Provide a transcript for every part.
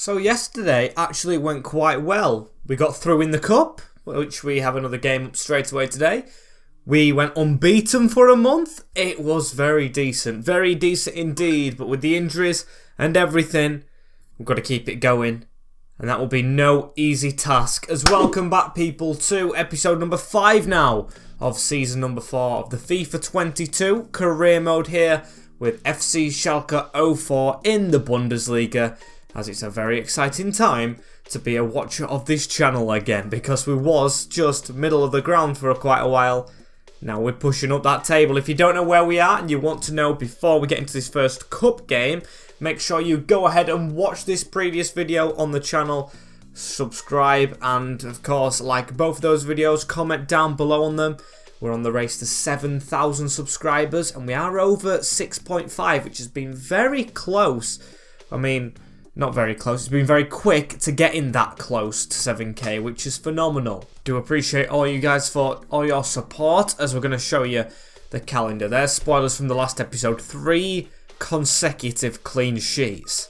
So yesterday actually went quite well. We got through in the cup, which we have another game straight away today. We went unbeaten for a month. It was very decent indeed. But with the injuries and everything, we've got to keep it going. And that will be no easy task. As welcome back, people, to episode number 5 now of season number 4 of the FIFA 22 career mode here with FC Schalke 04 in the Bundesliga, as it's a very exciting time to be a watcher of this channel again, because we was just middle of the ground for quite a while. Now we're pushing up that table. If you don't know where we are and you want to know before we get into this first cup game, make sure you go ahead and watch this previous video on the channel, subscribe, and of course like both of those videos, comment down below on them. We're on the race to 7,000 subscribers and we are over 6.5, which has been very close. I mean, not very close, it's been very quick to getting that close to 7k, which is phenomenal. Do appreciate all you guys for all your support, as we're going to show you the calendar. There's spoilers from the last episode. 3 consecutive clean sheets.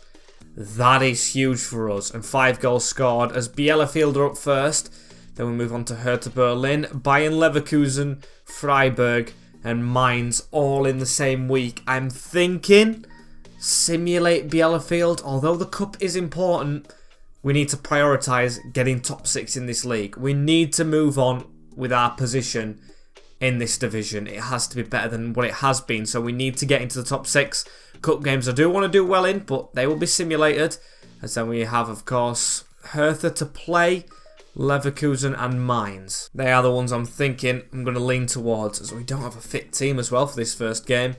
That is huge for us. And 5 goals scored as Bielefeld are up first. Then we move on to Hertha Berlin, Bayern Leverkusen, Freiburg and Mainz all in the same week. I'm thinking simulate Bielefeld. Although the cup is important, we need to prioritise getting top 6 in this league. We need to move on with our position in this division. It has to be better than what it has been, so we need to get into the top 6. Cup games I do want to do well in, but they will be simulated. As then we have, of course, Hertha to play, Leverkusen and Mainz. They are the ones I'm thinking I'm going to lean towards, as we don't have a fit team as well for this first game.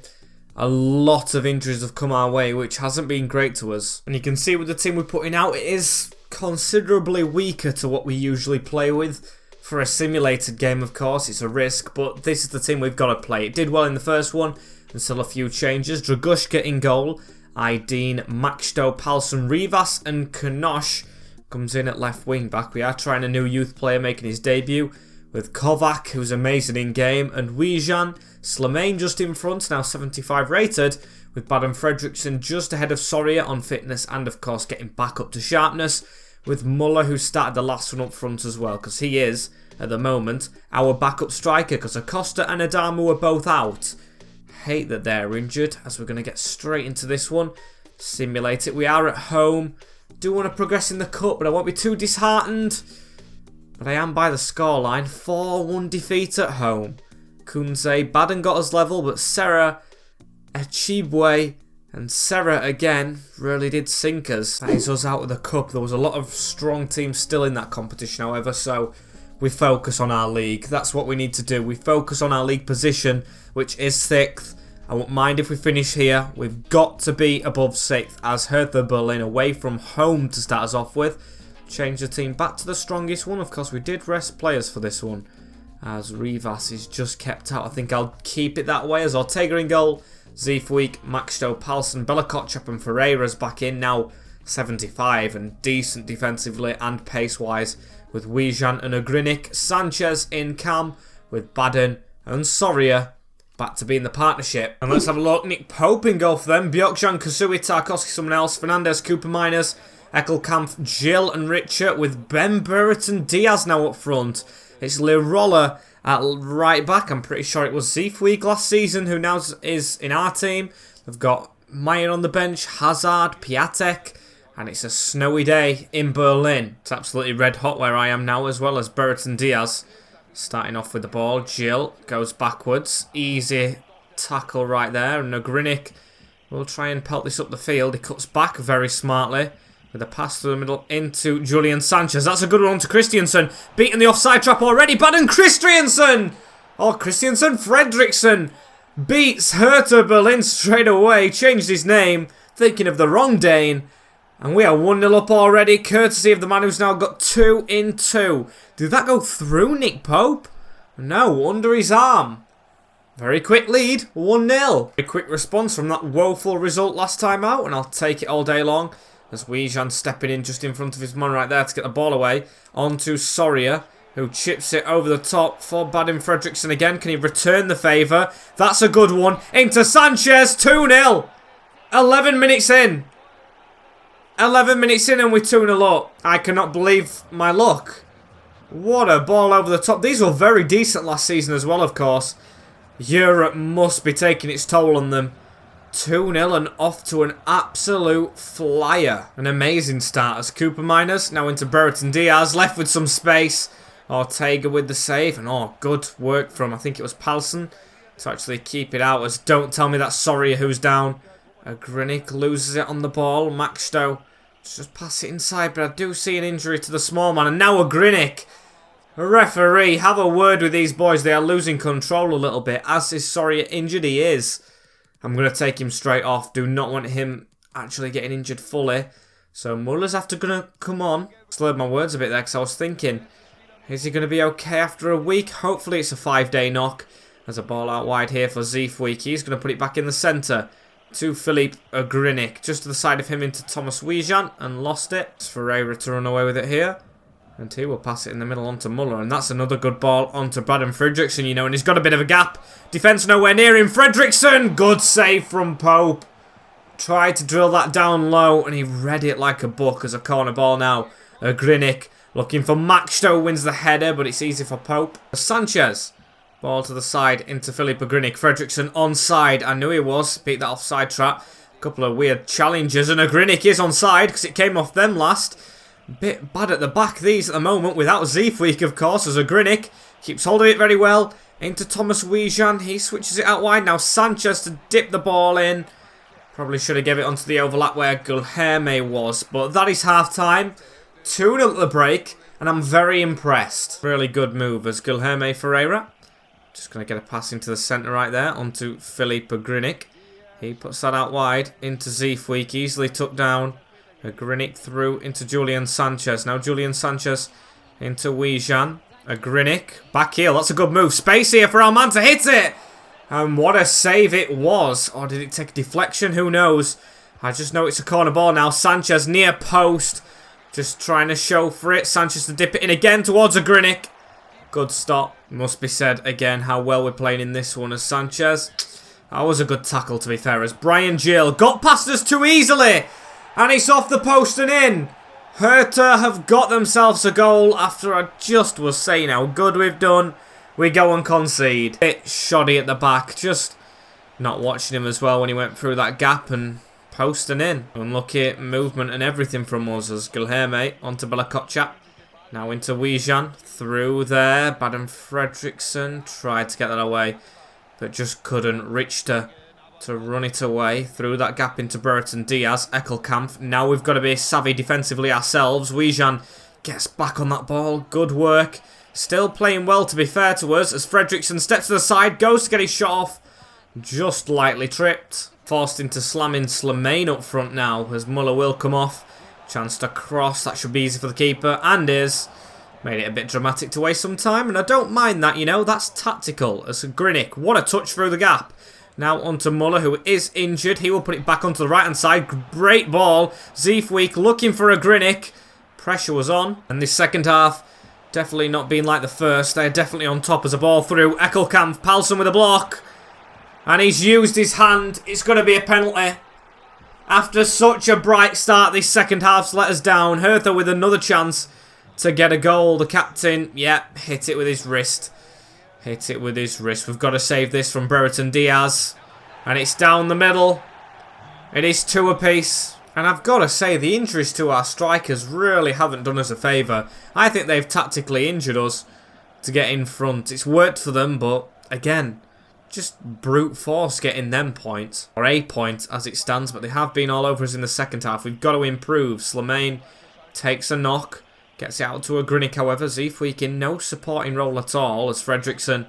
A lot of injuries have come our way, which hasn't been great to us. And you can see with the team we're putting out, it is considerably weaker to what we usually play with. For a simulated game, of course, it's a risk, but this is the team we've got to play. It did well in the first one, and still a few changes. Dragushka in goal, Aydin, Maxto, Palsson, Rivas and Knosh comes in at left wing back. We are trying a new youth player making his debut with Kovac, who's amazing in game, and Wijan, Slimane just in front, now 75 rated, with Baden Fredriksson just ahead of Soria on fitness and of course getting back up to sharpness, with Muller, who started the last one up front as well, because he is, at the moment, our backup striker, because Acosta and Adamu are both out. Hate that they're injured, as we're going to get straight into this one. Simulate it. We are at home. Do want to progress in the cup, but I won't be too disheartened. But I am by the scoreline. 4-1 defeat at home. Kunze, Baden got us level, but Serra, Echibwe and Serra again really did sink us. That is us out of the cup. There was a lot of strong teams still in that competition, however, so we focus on our league. That's what we need to do. We focus on our league position, which is 6th. I won't mind if we finish here. We've got to be above 6th, as Hertha Berlin away from home to start us off with. Change the team back to the strongest one. Of course, we did rest players for this one, as Rivas is just kept out. I think I'll keep it that way, as Ortega in goal, Zeefweek, Maxto, Palsson, Bella-Kotchap and Ferreira's back in, now 75 and decent defensively and pace-wise, with Wijan and Ogrinic. Sanchez in cam, with Baden and Soria back to be in the partnership. And let's have a look. Nick Pope in goal for them. Bjorkjan, Kasui, Tarkovsky, someone else. Fernandez, Cooper Miners, Eckelkamp, Jill and Richard, with Ben Burton Diaz now up front. It's Lirola at right back. I'm pretty sure it was Zeefweek last season, who now is in our team. We've got Mayer on the bench, Hazard, Piatek, and it's a snowy day in Berlin. It's absolutely red hot where I am now, as well as Burton Diaz. Starting off with the ball, Jill goes backwards. Easy tackle right there, and Ogrinic will try and pelt this up the field. He cuts back very smartly with a pass through the middle into Julian Sanchez. That's a good one to Christiansen. Beating the offside trap already. Baden Christiansen! Oh, Christiansen Fredriksson beats Hertha Berlin straight away. Changed his name, thinking of the wrong Dane. And we are 1-0 up already, courtesy of the man who's now got 2 in 2. Did that go through Nick Pope? No, under his arm. Very quick lead, 1-0. A quick response from that woeful result last time out, and I'll take it all day long. As Wijan stepping in just in front of his man right there to get the ball away. On to Soria, who chips it over the top for Baden Fredriksson again. Can he return the favour? That's a good one. Into Sanchez, 2-0. 11 minutes in. 11 minutes in and we're 2-0 up. I cannot believe my luck. What a ball over the top. These were very decent last season as well, of course. Europe must be taking its toll on them. 2-0 and off to an absolute flyer. An amazing start as Cooper Miners. Now into Brereton Diaz. Left with some space. Ortega with the save. And good work from, I think it was Palsson, to actually keep it out. As don't tell me that's Soria who's down. Grinic loses it on the ball. Maxto just pass it inside. But I do see an injury to the small man. And now Grinic. Referee, have a word with these boys. They are losing control a little bit. As is Soria injured, he is. I'm going to take him straight off. Do not want him actually getting injured fully. So Muller's after going to come on. Slurred my words a bit there because I was thinking, is he going to be okay after a week? Hopefully it's a 5-day knock. There's a ball out wide here for Zeefweek. He's going to put it back in the centre to Philippe Grinic. Just to the side of him into Thomas Wijan and lost it. It's Ferreira to run away with it here. And he will pass it in the middle onto Muller. And that's another good ball onto Braden Fredrickson, you know. And he's got a bit of a gap. Defence nowhere near him. Fredrickson! Good save from Pope. Tried to drill that down low. And he read it like a book as a corner ball now. Grinic looking for Maxto. Wins the header, but it's easy for Pope. Sanchez. Ball to the side into Philippe Grinic. Fredrickson onside. I knew he was. Beat that offside trap. A couple of weird challenges. And Grinic is onside because it came off them last. Bit bad at the back, these at the moment, without Zeefweek, of course, as Grinic keeps hold of it very well. Into Thomas Wijan, he switches it out wide. Now Sanchez to dip the ball in. Probably should have given it onto the overlap where Guilherme was, but that is half-time. 2-0 at the break, and I'm very impressed. Really good move as Guilherme Ferreira. Just going to get a pass into the centre right there, onto Philippe Grinic. He puts that out wide, into Zeefweek, easily took down. Grinic through into Julian Sanchez. Now Julian Sanchez into Wijan. Grinic. Back heel. That's a good move. Space here for our man to hit it. And what a save it was. Or did it take a deflection? Who knows? I just know it's a corner ball now. Sanchez near post. Just trying to show for it. Sanchez to dip it in again towards Grinic. Good stop. Must be said again how well we're playing in this one as Sanchez. That was a good tackle to be fair. As Brian Gill got past us too easily. And it's off the post and in. Hertha have got themselves a goal after I just was saying how good we've done. We go and concede. Bit shoddy at the back. Just not watching him as well when he went through that gap and post and in. Unlucky movement and everything from us as Guilherme onto Belakotchap. Now into Wijan. Through there. Baden Fredrickson tried to get that away. But just couldn't. Richter to run it away through that gap into Brereton Diaz. Eckelkamp. Now we've got to be savvy defensively ourselves. Wijan gets back on that ball. Good work. Still playing well to be fair to us as Fredrickson steps to the side. Goes to get his shot off. Just lightly tripped. Forced into slamming Slimane up front now as Muller will come off. Chance to cross. That should be easy for the keeper. And is. Made it a bit dramatic to waste some time. And I don't mind that, you know. That's tactical. As Grinic. What a touch through the gap. Now onto Muller, who is injured. He will put it back onto the right-hand side. Great ball. Zeefweek looking for Grinic. Pressure was on. And this second half, definitely not being like the first. They're definitely on top as a ball through. Eckelkamp, Palsson with a block. And he's used his hand. It's going to be a penalty. After such a bright start, this second half's let us down. Hertha with another chance to get a goal. The captain, hit it with his wrist. Hit it with his wrist. We've got to save this from Brereton Diaz. And it's down the middle. It is 2 apiece. And I've got to say, the injuries to our strikers really haven't done us a favour. I think they've tactically injured us to get in front. It's worked for them, but again, just brute force getting them points. Or a point as it stands, but they have been all over us in the second half. We've got to improve. Slimane takes a knock. Gets it out to Grinic, however. Zeefweek in no supporting role at all as Fredrickson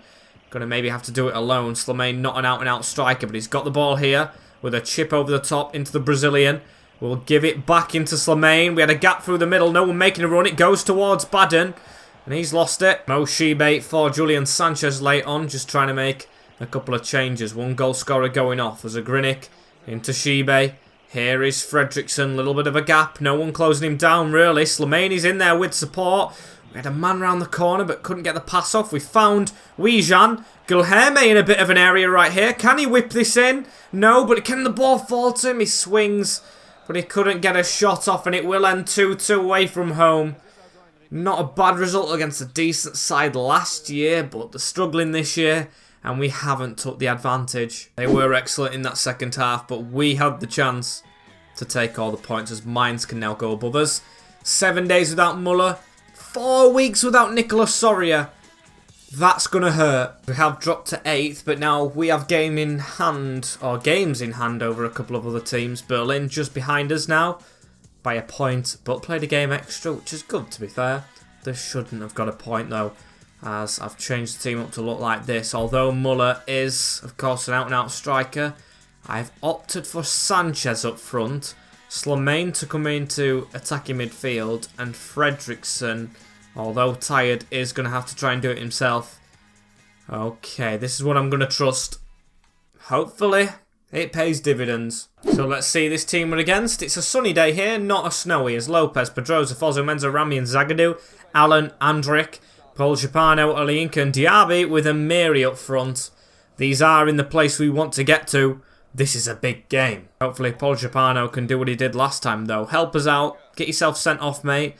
going to maybe have to do it alone. Slimane not an out-and-out striker, but he's got the ball here with a chip over the top into the Brazilian. We'll give it back into Slimane. We had a gap through the middle. No one making a run. It goes towards Baden. And he's lost it. Mo Shibe for Julian Sanchez late on. Just trying to make a couple of changes. One goal scorer going off as Grinic into Shibe. Here is Fredrickson, a little bit of a gap. No one closing him down, really. Slimane is in there with support. We had a man round the corner, but couldn't get the pass off. We found Wijan. Guilherme in a bit of an area right here. Can he whip this in? No, but can the ball fall to him? He swings. but he couldn't get a shot off, and it will end 2-2 away from home. Not a bad result against a decent side last year, but they're struggling this year, and we haven't took the advantage. They were excellent in that second half, but we had the chance to take all the points, as Mainz can now go above us. 7 days without Muller, 4 weeks without Nicolas Soria. That's going to hurt. We have dropped to 8th, but now we have games in hand over a couple of other teams. Berlin just behind us now by a point, but played a game extra, which is good to be fair. They shouldn't have got a point though, as I've changed the team up to look like this. Although Muller is, of course, an out-and-out striker, I've opted for Sanchez up front, Slimane to come into attacking midfield, and Fredriksson, although tired, is going to have to try and do it himself. Okay, this is what I'm going to trust. Hopefully, it pays dividends. So let's see this team we're against. It's a sunny day here, not a snowy, as Lopez, Pedrosa, Fozo, Menza, Rami and Zagadou, Allen, Andrik, Paul Japano, Olayinka and Diaby with Amiri up front. These are in the place we want to get to. This is a big game. Hopefully Paul Japano can do what he did last time though. Help us out. Get yourself sent off, mate.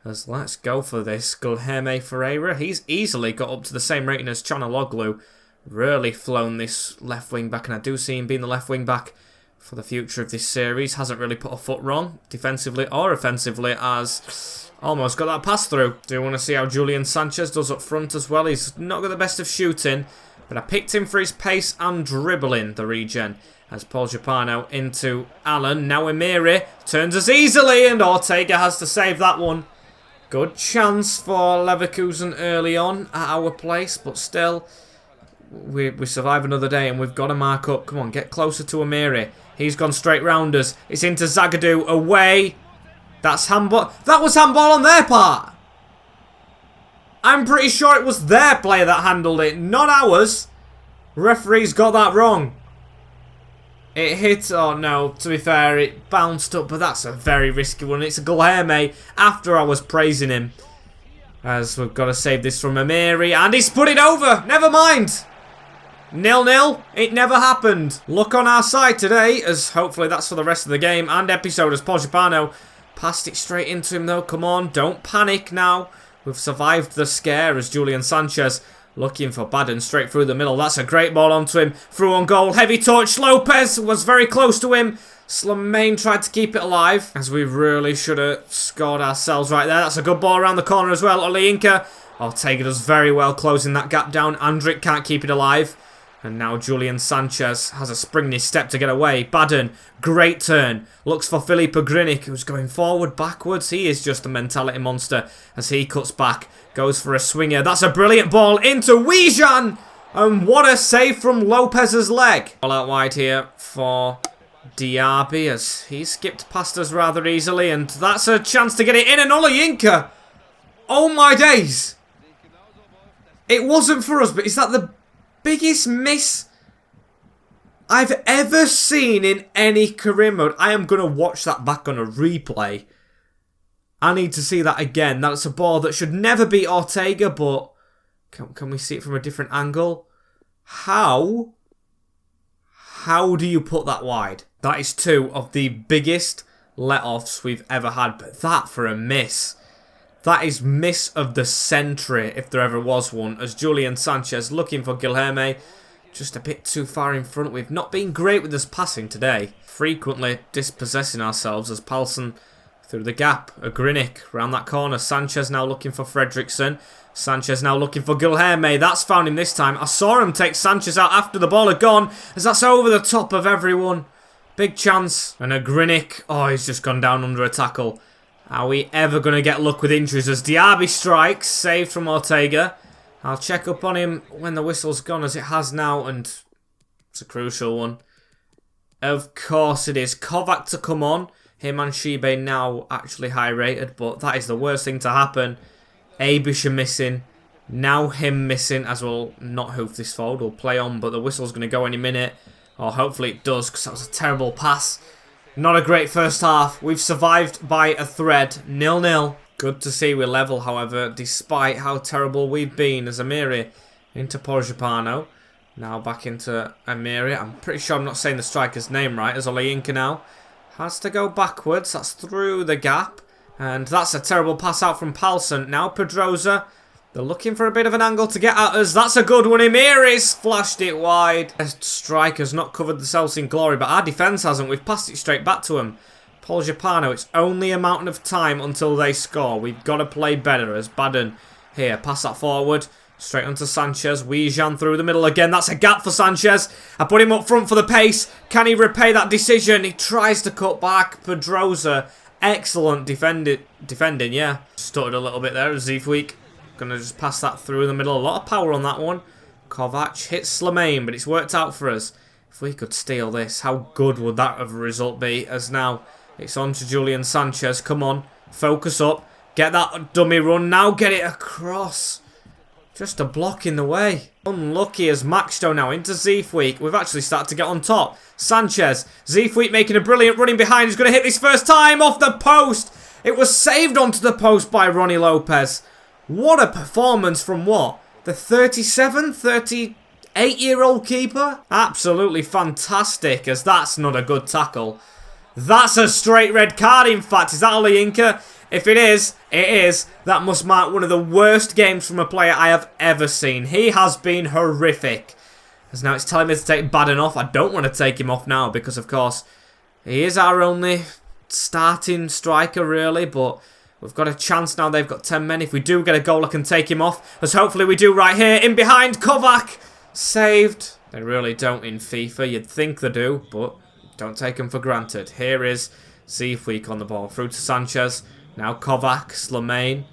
As let's go for this. Guilherme Ferreira. He's easily got up to the same rating as Chanaloglu. Really flown this left wing back, and I do see him being the left wing back for the future of this series. Hasn't really put a foot wrong, defensively or offensively, as almost got that pass through. Do want to see how Julian Sanchez does up front as well. He's not got the best of shooting, but I picked him for his pace and dribbling, the regen. As Paul Japano into Allen. Now Amiri turns us easily, and Ortega has to save that one. Good chance for Leverkusen early on at our place, but still, we survive another day and we've got to mark up. Come on, get closer to Amiri. He's gone straight round us. It's into Zagadou, away. That's handball. That was handball on their part. I'm pretty sure it was their player that handled it, not ours. Referee's got that wrong. It hit, oh no, to be fair, it bounced up, but that's a very risky one. It's a Guilherme after I was praising him. As we've got to save this from Amiri, and he's put it over. Never mind. 0-0. It never happened. Luck on our side today, as hopefully that's for the rest of the game and episode, as Paul Japano passed it straight into him though. Come on, don't panic now. We've survived the scare as Julian Sanchez looking for Baden straight through the middle. That's a great ball onto him. Through on goal. Heavy touch. Lopez was very close to him. Slimane tried to keep it alive, as we really should have scored ourselves right there. That's a good ball around the corner as well. Olayinka. Ortega does very well closing that gap down. Andrik can't keep it alive. And now Julian Sanchez has a spring in his step to get away. Baden, great turn. Looks for Filip Grinic, who's going forward, backwards. He is just a mentality monster as he cuts back. Goes for a swinger. That's a brilliant ball into Wijan. And what a save from Lopez's leg. All out wide here for Diaby, as he skipped past us rather easily. And that's a chance to get it in. And Olayinka. Oh my days. It wasn't for us, but is that the biggest miss I've ever seen in any career mode? I am going to watch that back on a replay. I need to see that again. That's a ball that should never beat Ortega, but can we see it from a different angle? How do you put that wide? That is two of the biggest let-offs we've ever had, but that for a miss. That is miss of the century, if there ever was one, as Julian Sanchez looking for Guilherme. Just a bit too far in front. We've not been great with this passing today. Frequently dispossessing ourselves as Palsson through the gap. A Grinic round that corner. Sanchez now looking for Fredriksson. Sanchez now looking for Guilherme. That's found him this time. I saw him take Sanchez out after the ball had gone, as that's over the top of everyone. Big chance. And a Grinic. Oh, he's just gone down under a tackle. Are we ever going to get luck with injuries as Diaby strikes? Saved from Ortega. I'll check up on him when the whistle's gone, as it has now, and it's a crucial one. Of course it is. Kovac to come on. Him and Shibe now actually high rated, but that is the worst thing to happen. Abisha missing. Now him missing, as we'll not hoof this forward. We'll play on, but the whistle's going to go any minute. Or hopefully it does, because that was a terrible pass. Not a great first half. We've survived by a thread. 0-0. Good to see we're level, however, despite how terrible we've been, as Amiri into Paul Japano. Now back into Amiri. I'm pretty sure I'm not saying the striker's name right, as Olayinka now. Has to go backwards. That's through the gap. And that's a terrible pass out from Palsson. Now Pedrosa. They're looking for a bit of an angle to get at us. That's a good one. Emiris flashed it wide. The striker's not covered themselves in glory, but our defence hasn't. We've passed it straight back to him. Paul Japano, it's only a matter of time until they score. We've got to play better as Baden here. Pass that forward. Straight onto Sanchez. Wijan through the middle again. That's a gap for Sanchez. I put him up front for the pace. Can he repay that decision? He tries to cut back. Pedrosa, excellent defending, yeah. Stuttered a little bit there. Zifweek gonna just pass that through the middle. A lot of power on that one. Kovac hits Slamain, but it's worked out for us. If we could steal this, how good would that of a result be? As now it's on to Julian Sanchez. Come on, focus up. Get that dummy run. Now get it across. Just a block in the way. Unlucky as Maxto now into Zifweek. We've actually started to get on top. Sanchez. Zifweek making a brilliant running behind. He's going to hit this first time off the post. It was saved onto the post by Ronnie Lopez. What a performance from what? The 37, 38-year-old keeper? Absolutely fantastic, as that's not a good tackle. That's a straight red card, in fact. Is that Olayinka? If it is, it is. That must mark one of the worst games from a player I have ever seen. He has been horrific. As now it's telling me to take Baden off. I don't want to take him off now because, of course, he is our only starting striker, really, but we've got a chance now. They've got 10 men. If we do get a goal, I can take him off. As hopefully we do right here. In behind, Kovac. Saved. They really don't in FIFA. You'd think they do, but don't take them for granted. Here is Zifweek on the ball. Through to Sanchez. Now Kovac. Slamain.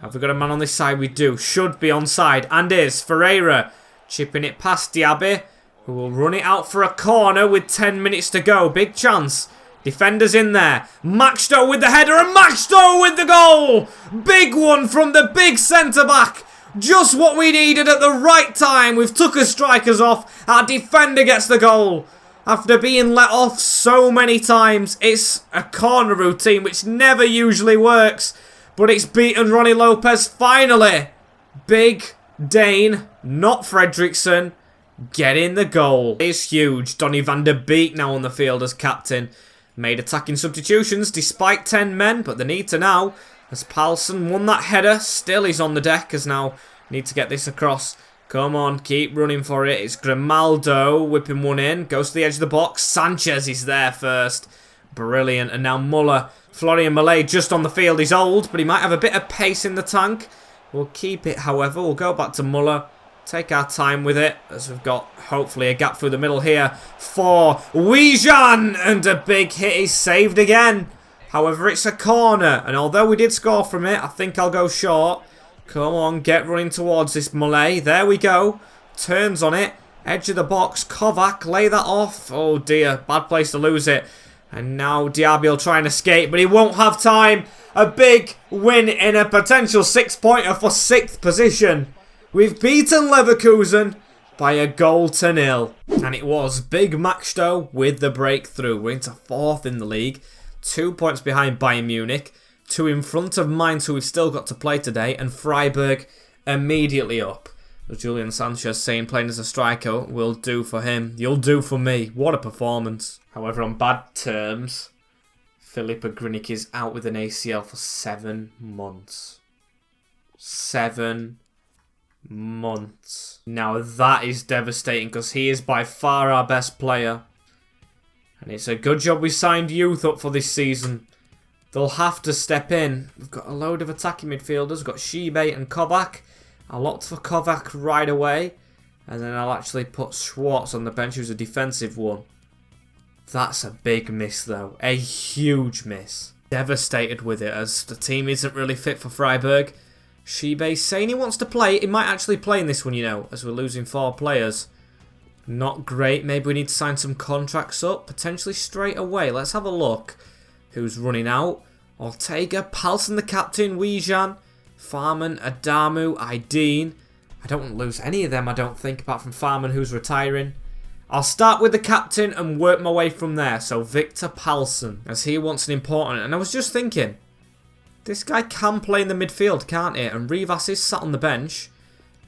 Have we got a man on this side? We do. Should be onside. And is. Ferreira. Chipping it past Diaby, who will run it out for a corner with 10 minutes to go. Big chance. Defenders in there. Maxto with the header and Maxto with the goal. Big one from the big centre-back. Just what we needed at the right time. We've took our strikers off. Our defender gets the goal. After being let off so many times, it's a corner routine which never usually works. But it's beaten Ronnie Lopez finally. Big Dane, not Fredrickson, getting the goal. It's huge. Donny van der Beek now on the field as captain. Made attacking substitutions despite 10 men, but they need to now. As Palsson won that header, still he's on the deck as now need to get this across. Come on, keep running for it. It's Grimaldo whipping one in. Goes to the edge of the box. Sanchez is there first. Brilliant. And now Muller. Florian Mallet just on the field. He's old, but he might have a bit of pace in the tank. We'll keep it, however. We'll go back to Muller. Take our time with it, as we've got, hopefully, a gap through the middle here for Wijan. And a big hit is saved again. However, it's a corner. And although we did score from it, I think I'll go short. Come on, get running towards this Mallet. There we go. Turns on it. Edge of the box. Kovac, lay that off. Oh, dear. Bad place to lose it. And now Diaby will try and escape, but he won't have time. A big win in a potential 6-pointer for 6th position. We've beaten Leverkusen by a goal to 0. And it was Big Maxto with the breakthrough. We're into 4th in the league. 2 points behind Bayern Munich. 2 in front of Mainz, who we've still got to play today. And Freiburg immediately up. As Julian Sanchez saying playing as a striker will do for him. You'll do for me. What a performance. However, on bad terms, Philippa Grinic is out with an ACL for 7 months. 7 months. Now that is devastating because he is by far our best player. And it's a good job we signed youth up for this season. They'll have to step in. We've got a load of attacking midfielders. We've got Shibe and Kovac. I'll opt for Kovac right away. And then I'll actually put Schwartz on the bench, who's a defensive one. That's a big miss, though. A huge miss. Devastated with it, as the team isn't really fit for Freiburg. Shibe's saying he wants to play. He might actually play in this one, you know, as we're losing 4 players. Not great. Maybe we need to sign some contracts up, potentially straight away. Let's have a look. Who's running out? Ortega, Palsson the captain, Wijan, Farman, Adamu, Aydin. I don't want to lose any of them, I don't think, apart from Farman, who's retiring. I'll start with the captain and work my way from there. So Victor Palsson, as he wants an important. And I was just thinking, this guy can play in the midfield, can't he? And Rivas is sat on the bench.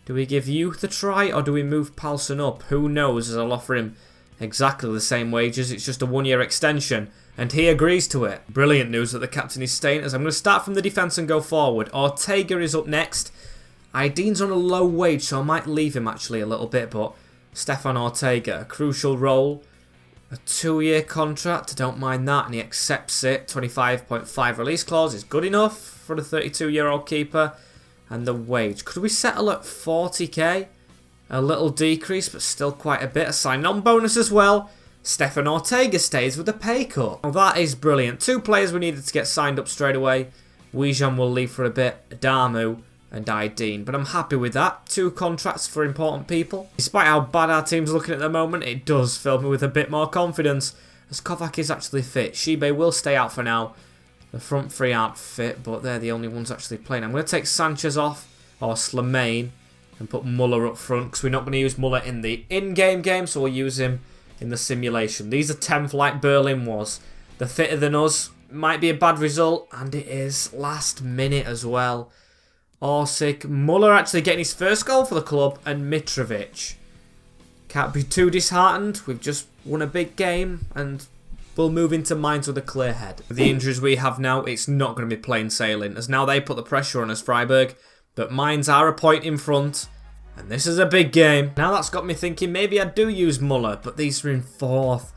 Do we give Youth a try or do we move Palsson up? Who knows, as I'll offer him exactly the same wages. It's just a 1-year extension. And he agrees to it. Brilliant news that the captain is staying, as I'm going to start from the defence and go forward. Ortega is up next. Dean's on a low wage, so I might leave him actually a little bit, but Stefan Ortega, a crucial role. A 2-year contract, I don't mind that, and he accepts it. 25.5 release clause is good enough for the 32-year-old keeper. And the wage, could we settle at 40k? A little decrease, but still quite a bit. A sign-on bonus as well. Stefan Ortega stays with a pay cut. Well, that is brilliant. 2 players we needed to get signed up straight away. Wijan will leave for a bit. Adamu and Dean. But I'm happy with that. 2 contracts for important people. Despite how bad our team's looking at the moment, it does fill me with a bit more confidence, as Kovac is actually fit. Shibe will stay out for now. The front 3 aren't fit, but they're the only ones actually playing. I'm going to take Sanchez off, or Slemaine, and put Muller up front, because we're not going to use Muller in the in-game game, so we'll use him in the simulation. These are 10th like Berlin was. They're fitter than us. Might be a bad result, and it is last minute as well. Orsic, Muller actually getting his first goal for the club, and Mitrovic. Can't be too disheartened. We've just won a big game, and we'll move into Mainz with a clear head. With the injuries we have now, it's not going to be plain sailing, as now they put the pressure on us, Freiburg. But Mainz are a point in front, and this is a big game. Now that's got me thinking maybe I do use Muller, but these are in 4th.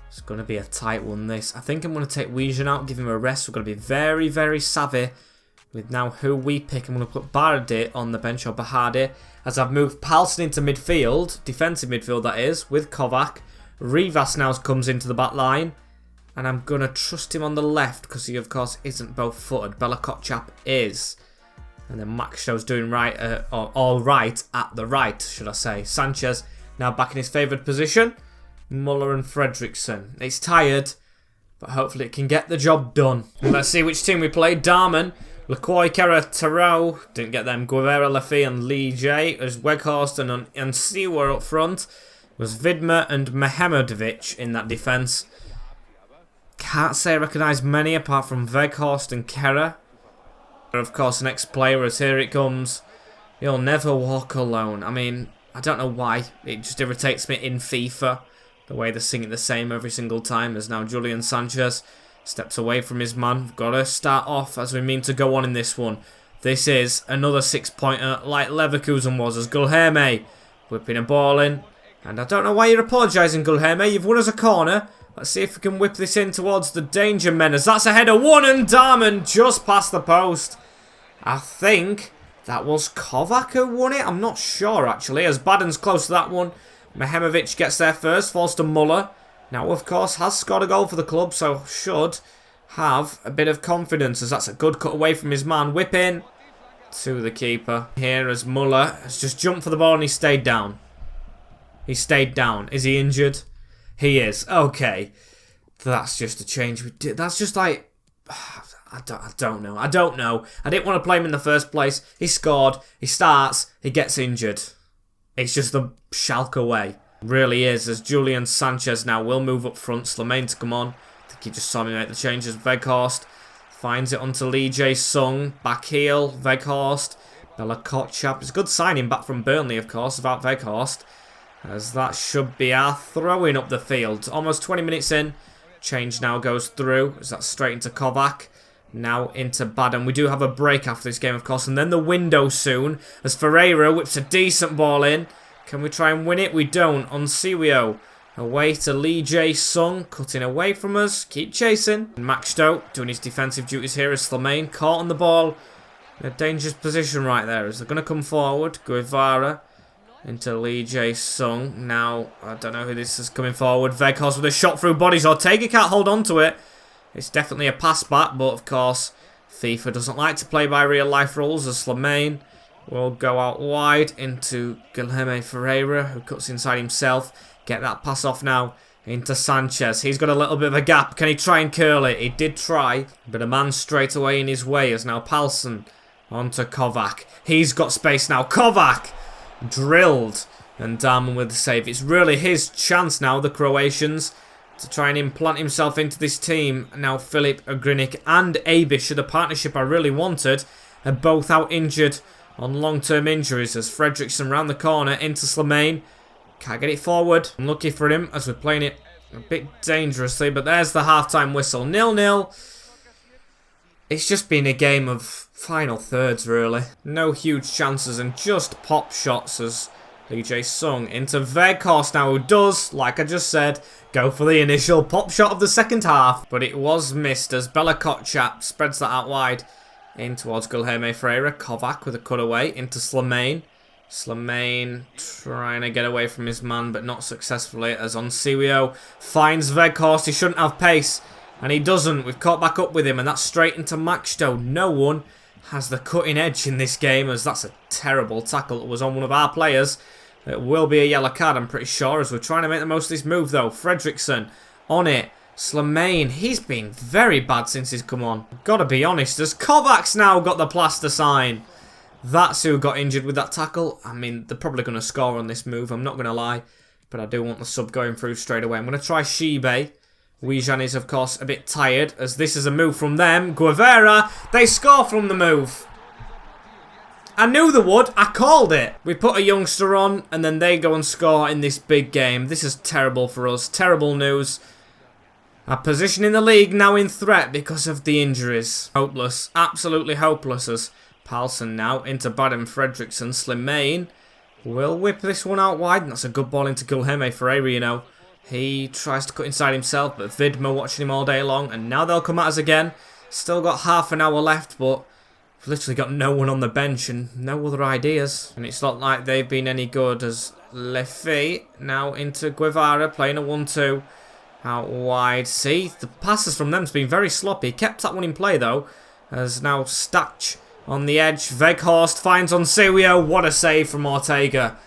It's going to be a tight one, this. I think I'm going to take Wijan out, give him a rest. We're going to be very, very savvy with now who we pick. I'm going to put Bardi on the bench, or Bahadi, as I've moved Palsson into midfield, defensive midfield that is, with Kovac. Rivas now comes into the back line, and I'm going to trust him on the left because he, of course, isn't both-footed. Bella Kotchap is. And then Max Show's doing right, or all right at the right, should I say. Sanchez now back in his favoured position. Muller and Fredriksson. It's tired, but hopefully it can get the job done. Let's see which team we play. Darman, Lacroix, Kera, Terrell. Didn't get them. Guevara, Laffy and Lee J. As Weghorst and Siwa up front. Was Vidma and Mehmedovic in that defence. Can't say I recognise many apart from Weghorst and Kera. Of course, next player, as here it comes. You'll never walk alone. I mean, I don't know why. It just irritates me in FIFA, the way they're singing the same every single time. As now Julian Sanchez steps away from his man. Got to start off as we mean to go on in this one. This is another 6-pointer like Leverkusen was, as Gulherme whipping a ball in. And I don't know why you're apologising, Gulherme. You've won us a corner. Let's see if we can whip this in towards the danger men, as that's a header. 1 and Darman just past the post. I think that was Kovac who won it. I'm not sure, actually, as Baden's close to that one. Mehmedovic gets there first, falls to Muller. Now, of course, has scored a goal for the club, so should have a bit of confidence, as that's a good cut away from his man. Whip in to the keeper. Here as Muller has just jumped for the ball and he stayed down. He stayed down. Is he injured? He is. Okay. That's just a change we did. That's just like... I don't know. I don't know. I didn't want to play him in the first place. He scored. He starts. He gets injured. It's just the Schalke way. Really is. As Julian Sanchez now will move up front. Slemaine to come on. I think he just saw me make the changes. Weghorst finds it onto Lee J. Sung. Back heel. Weghorst. Bella Kotchap. It's a good signing back from Burnley, of course, about Weghorst. As that should be our throwing up the field. Almost 20 minutes in. Change now goes through. As that's straight into Kovac. Now into Baden. We do have a break after this game, of course. And then the window soon. As Ferreira whips a decent ball in. Can we try and win it? We don't. On Siwio. Away to Lee J. Sung. Cutting away from us. Keep chasing. And Max Stoke doing his defensive duties here as Slemaine. Caught on the ball. In a dangerous position right there. As they're going to come forward. Guevara. Into Lee J. Sung. Now, I don't know who this is coming forward. Weghorst with a shot through bodies. Ortega can't hold on to it. It's definitely a pass back, but of course, FIFA doesn't like to play by real life rules, as Slemaine will go out wide into Guilherme Ferreira, who cuts inside himself. Get that pass off now into Sanchez. He's got a little bit of a gap. Can he try and curl it? He did try, but a man straight away in his way is now Palsson onto Kovac. He's got space now. Kovac! Drilled, and Darman with the save. It's really his chance now, the Croatians, to try and implant himself into this team. Now Filip Ogrinic and Abish, the partnership I really wanted, are both out injured on long-term injuries, as Fredriksson round the corner into Slemaine. Can't get it forward. Unlucky for him, as we're playing it a bit dangerously, but there's the half-time whistle. 0-0. It's just been a game of final thirds, really. No huge chances and just pop shots as Lee Jae-sung into Weghorst now, who does, like I just said, go for the initial pop shot of the second half. But it was missed as Bella Kotchap spreads that out wide in towards Guilherme Freire. Kovac with a cutaway into Slimane. Slimane trying to get away from his man, but not successfully, as Onsewio finds Weghorst. He shouldn't have pace, and he doesn't. We've caught back up with him, and that's straight into Maxto. No one has the cutting edge in this game, as that's a terrible tackle that was on one of our players. It will be a yellow card, I'm pretty sure, as we're trying to make the most of this move, though. Fredriksson on it. Slimane, he's been very bad since he's come on. Gotta be honest, as Kovac's now got the plaster sign. That's who got injured with that tackle. I mean, they're probably going to score on this move, I'm not going to lie. But I do want the sub going through straight away. I'm going to try Shibe. Wijan is, of course, a bit tired, as this is a move from them. Guevara, they score from the move. I knew they would. I called it. We put a youngster on, and then they go and score in this big game. This is terrible for us. Terrible news. Our position in the league now in threat because of the injuries. Hopeless. Absolutely hopeless, as Palsson now into Baden Fredriksson. Slimane will whip this one out wide. And that's a good ball into Guilherme Freire, you know. He tries to cut inside himself, but Vidma watching him all day long. And now they'll come at us again. Still got half an hour left, but we've literally got no one on the bench and no other ideas. And it's not like they've been any good, as Lefy now into Guevara playing a 1-2. Out wide. See, the passes from them has been very sloppy. Kept that one in play, though, as now Stach on the edge. Weghorst finds Onsewio. What a save from Ortega.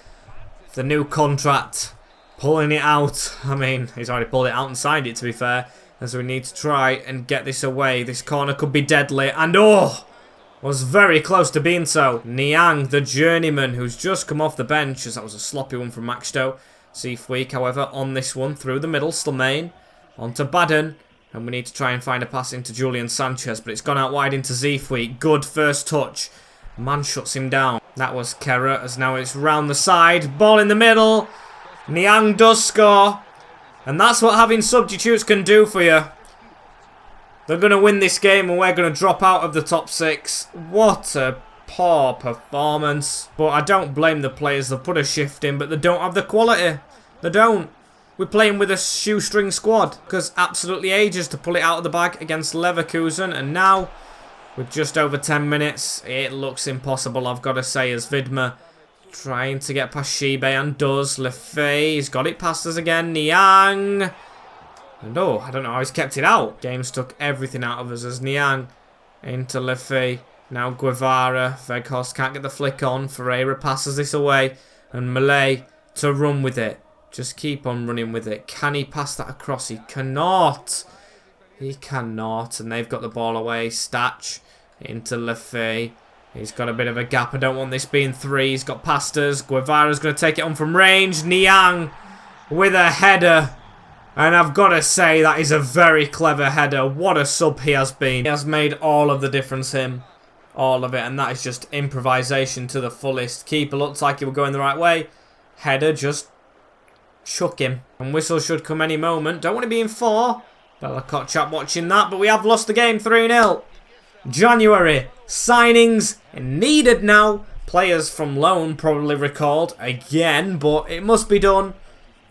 The new contract. Pulling it out. I mean, he's already pulled it out and signed it, to be fair. As we need to try and get this away. This corner could be deadly. And oh, was very close to being so. Niang, the journeyman, who's just come off the bench, as that was a sloppy one from Maxto. Seafweek, however, on this one, through the middle. Slimane onto Baden. And we need to try and find a pass into Julian Sanchez, but it's gone out wide into Seafweek. Good first touch. Man shuts him down. That was Kera, as now it's round the side. Ball in the middle. Niang does score. And that's what having substitutes can do for you. They're going to win this game and we're going to drop out of the top 6. What a poor performance. But I don't blame the players. They've put a shift in, but they don't have the quality. They don't. We're playing with a shoestring squad, because absolutely ages to pull it out of the bag against Leverkusen. And now, with just over 10 minutes, it looks impossible, I've got to say, as Vidma trying to get past Shibe and does. Lefay, he's got it past us again. Niang. And oh, I don't know how he's kept it out. Games took everything out of us as Niang into Lefay. Now Guevara. Weghorst can't get the flick on. Ferreira passes this away. And Malay to run with it. Just keep on running with it. Can he pass that across? He cannot. He cannot. And they've got the ball away. Stach into Lefay. He's got a bit of a gap. I don't want this being 3. He's got past us. Guevara's going to take it on from range. Niang with a header. And I've got to say, that is a very clever header. What a sub he has been. He has made all of the difference, him. All of it. And that is just improvisation to the fullest. Keeper looked like he was going the right way. Header just chuck him. And whistle should come any moment. Don't want to be in 4. Bella Kotchap watching that. But we have lost the game 3-0. January. Signings needed now. Players from loan probably recalled again. But it must be done,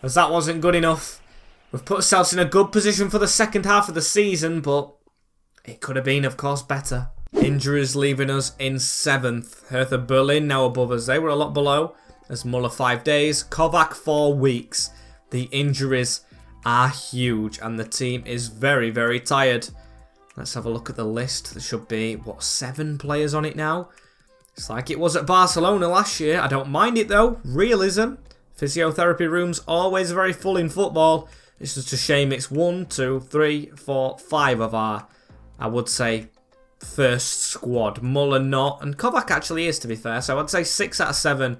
as that wasn't good enough. We've put ourselves in a good position for the second half of the season, but it could have been, of course, better. Injuries leaving us in 7th. Hertha Berlin now above us. They were a lot below, as Muller 5 days. Kovac 4 weeks. The injuries are huge, and the team is very, very tired. Let's have a look at the list. There should be, what, 7 players on it now? It's like it was at Barcelona last year. I don't mind it, though. Realism. Physiotherapy rooms always very full in football. It's just a shame it's 1, 2, 3, 4, 5 of our, I would say, first squad. Muller not, and Kovac actually is, to be fair. So I'd say 6 out of 7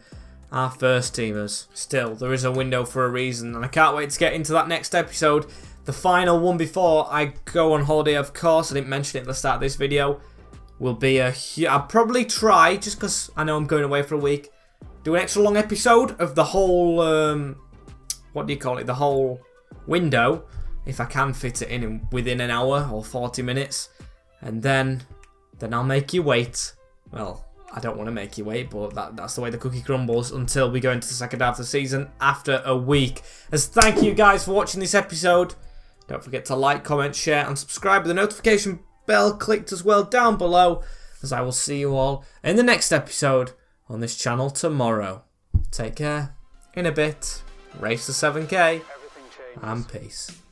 are first teamers. Still, there is a window for a reason, and I can't wait to get into that next episode. The final one before I go on holiday, of course. I didn't mention it at the start of this video. Will be I'll probably try, just because I know I'm going away for a week, do an extra long episode of the whole, what do you call it? The whole window, if I can fit it in within an hour or 40 minutes, and then I'll make you wait. Well, I don't want to make you wait, but that's the way the cookie crumbles until we go into the second half of the season after a week. As thank you guys for watching this episode. Don't forget to like, comment, share, and subscribe with the notification bell clicked as well down below, as I will see you all in the next episode on this channel tomorrow. Take care, in a bit, race to 7K, and peace.